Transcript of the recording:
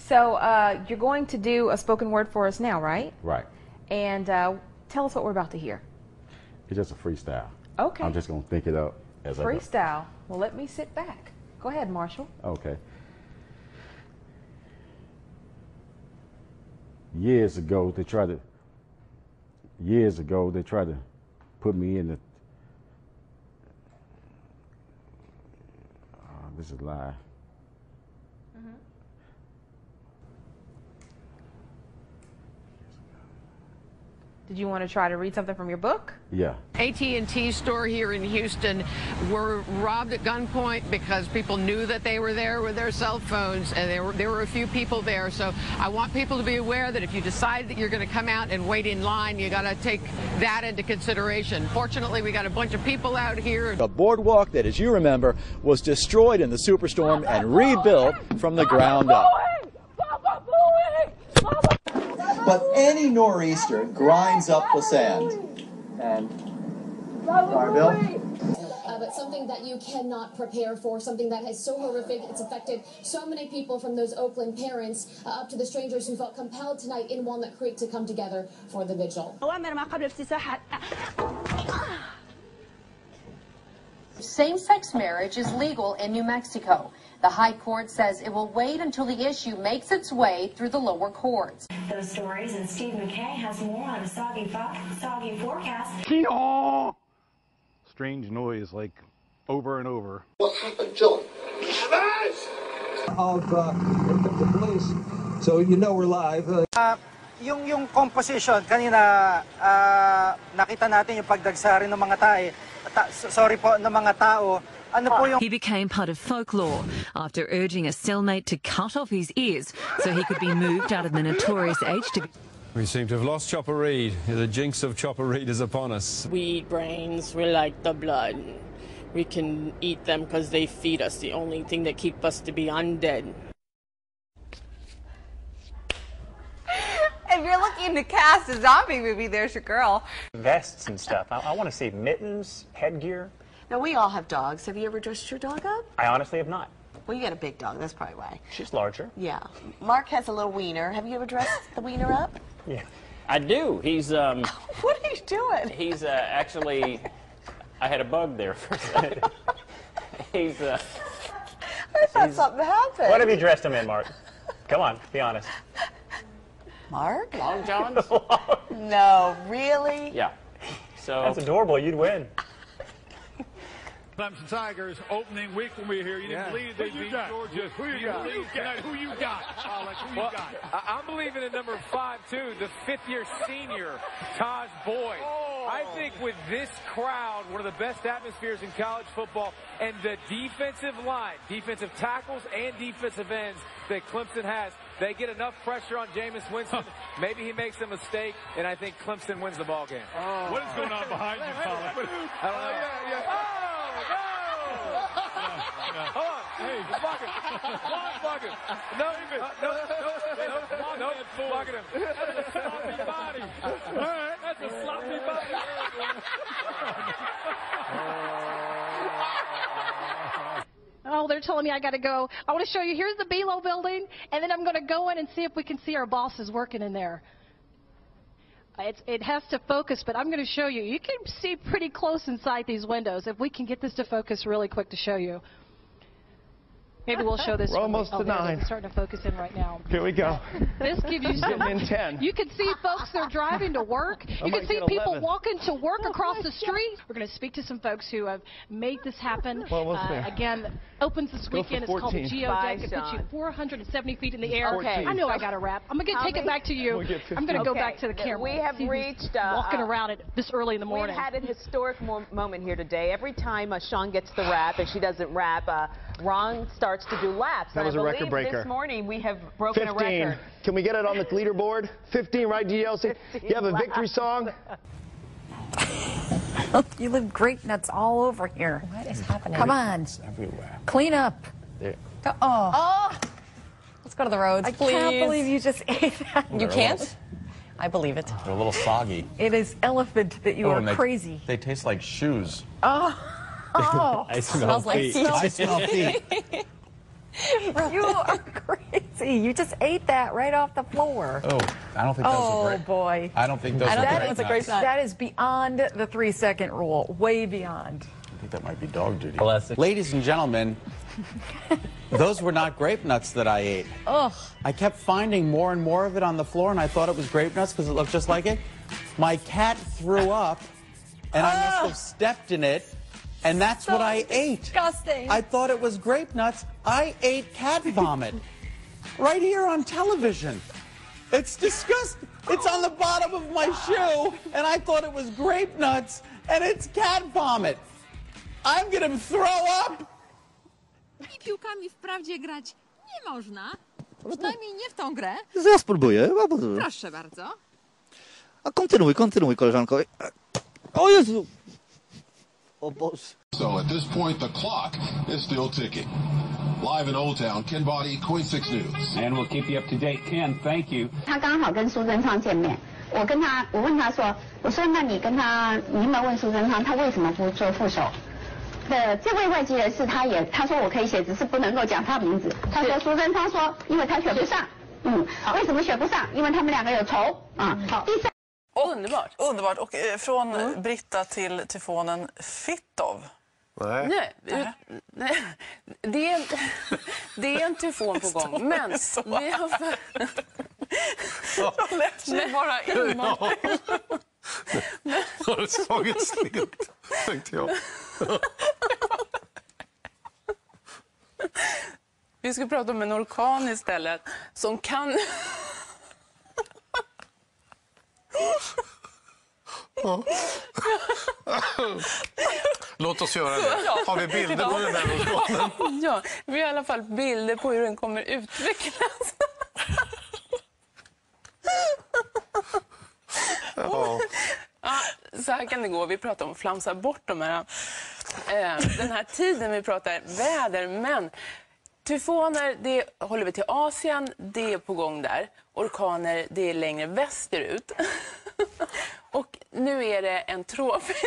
So you're going to do a spoken word for us now, right? Right. And tell us what we're about to hear. It's just a freestyle. Okay. I'm just going to think it up as I go. Freestyle. Well, let me sit back. Go ahead, Marshall. Okay. Years ago, they tried to put me in the, this is a lie. Did you want to try to read something from your book? Yeah. AT&T store here in Houston were robbed at gunpoint because people knew that they were there with their cell phones, and there were a few people there. So I want people to be aware that if you decide that you're going to come out and wait in line, you got to take that into consideration. Fortunately, we got a bunch of people out here. A boardwalk that, as you remember, was destroyed in the superstorm and rebuilt from the ground up. But any nor'easter grinds up the sand. And, sorry, Bill? But something that you cannot prepare for, something that is so horrific, it's affected so many people, from those Oakland parents up to the strangers who felt compelled tonight in Walnut Creek to come together for the vigil. Same-sex marriage is legal in New Mexico. The High Court says it will wait until the issue makes its way through the lower courts. Those stories, and Steve McKay has more on a soggy forecast. Strange noise, like over and over. What happened, John? Of the police. So you know we're live. Yung composition, kanina nakita natin yung pagdagsari ng mga ng mga tao. He became part of folklore after urging a cellmate to cut off his ears so he could be moved out of the notorious HW. We seem to have lost Chopper Reed. The jinx of Chopper Reed is upon us. We eat brains. We like the blood. We can eat them because they feed us. The only thing that keep us to be undead. If you're looking to cast a zombie movie, there's your girl. Vests and stuff. I want to see mittens, headgear. Now, we all have dogs. Have you ever dressed your dog up? I honestly have not. Well, you got a big dog. That's probably why. She's larger. Yeah. Mark has a little wiener. Have you ever dressed the wiener up? Yeah. I do. He's, What are you doing? He's, actually, I had a bug there for a second. He's, I thought something happened. What have you dressed him in, Mark? Come on, be honest. Mark? Long Johns? No, really? Yeah. So. That's adorable. You'd win. Clemson Tigers opening week when we were here. You didn't believe they beat Georgia. Who you got? Who you got? Who you got? I'm believing in number 5 too, the 5th-year senior, Taj Boyd. I think with this crowd, one of the best atmospheres in college football, and the defensive line, defensive tackles and defensive ends that Clemson has, they get enough pressure on Jameis Winston. Maybe he makes a mistake, and I think Clemson wins the ball game. What is going on behind you, Colin? I don't know. Hold on. Hey, block him. Block him. No, block him. That's a sloppy body. All right. That's a sloppy body. Oh, they're telling me I got to go. I want to show you. Here's the Belo building, and then I'm going to go in and see if we can see our bosses working in there. It has to focus, but I'm going to show you. You can see pretty close inside these windows. If we can get this to focus really quick to show you. Maybe we'll show this. We're almost to 9. It's starting to focus in right now. Here we go. This gives you some. In 10. You can see folks that are driving to work. You can see people walking to work across the street. We're going to speak to some folks who have made this happen. Again, opens this weekend. It's called the Geodeck. It puts you 470 feet in the air. Okay. I know I got to wrap. I'm going to take it back to you. I'm going to go back to the camera. We have reached walking around it this early in the morning. We've had a historic moment here today. Every time Sean gets the wrap and she doesn't wrap, Ron starts to do laps. That was a record breaker. This morning we have broken 15. a record. Can we get it on the leaderboard? 15, right, GLC? You have a victory song? You live great nuts all over here. What is happening? Come on. It's everywhere. Clean up. There. Oh. Let's go to the roads, please. I can't believe you just ate that. You can't? I believe it. They're a little soggy. It is elephant that you are crazy. They taste like shoes. Oh. I smell feet. I smell feet. You are crazy. See, you just ate that right off the floor. Oh, I don't think that was a grape. Oh, boy. I don't think those were grape nuts. That is beyond the 3-second rule. Way beyond. I think that might be dog duty. Ladies and gentlemen, those were not grape nuts that I ate. Ugh. I kept finding more and more of it on the floor, and I thought it was grape nuts because it looked just like it. My cat threw up, and I must have stepped in it, and that's what I ate. Disgusting. I thought it was grape nuts. I ate cat vomit right here on television. It's disgusting. It's on the bottom of my shoe, and I thought it was grape nuts, and it's cat vomit. I'm gonna throw up. I piłkami wprawdzie grać nie można. Przynajmniej nie w tą grę. Ja spróbuję. Proszę bardzo. A kontynuuj, koleżanko. O Jezu! O Boże. So at this point, the clock is still ticking. Live in Old Town, Ken Body, Queen 6 News. And we'll keep you up to date. Ken, thank you. 他刚好跟苏贞昌见面，我问他说，我说那你有没有问苏贞昌，他为什么不做副手？这位外籍人士他说我可以写，只是不能够讲他名字。他说苏贞昌说，因为他选不上。为什么选不上？因为他们两个有仇啊。好。Underbart. Underbart. Och från Britta till tyfonen Fittov. Nej. Det är en tyfon på gång. Men vi har... Men bara innan. Har det slagit slint, tänkte jag. Vi ska prata om en orkan istället som kan... Låt oss göra det. Har vi bilder på den här orkanen? Ja, vi har i alla fall bilder på hur den kommer utvecklas. Ja, så här kan det gå. Vi pratar om att flamsa bort den här tiden vi pratar väder. Men tyfoner, det håller vi till Asien. Det är på gång där. Orkaner, det är längre västerut. Och nu är det en tropisk...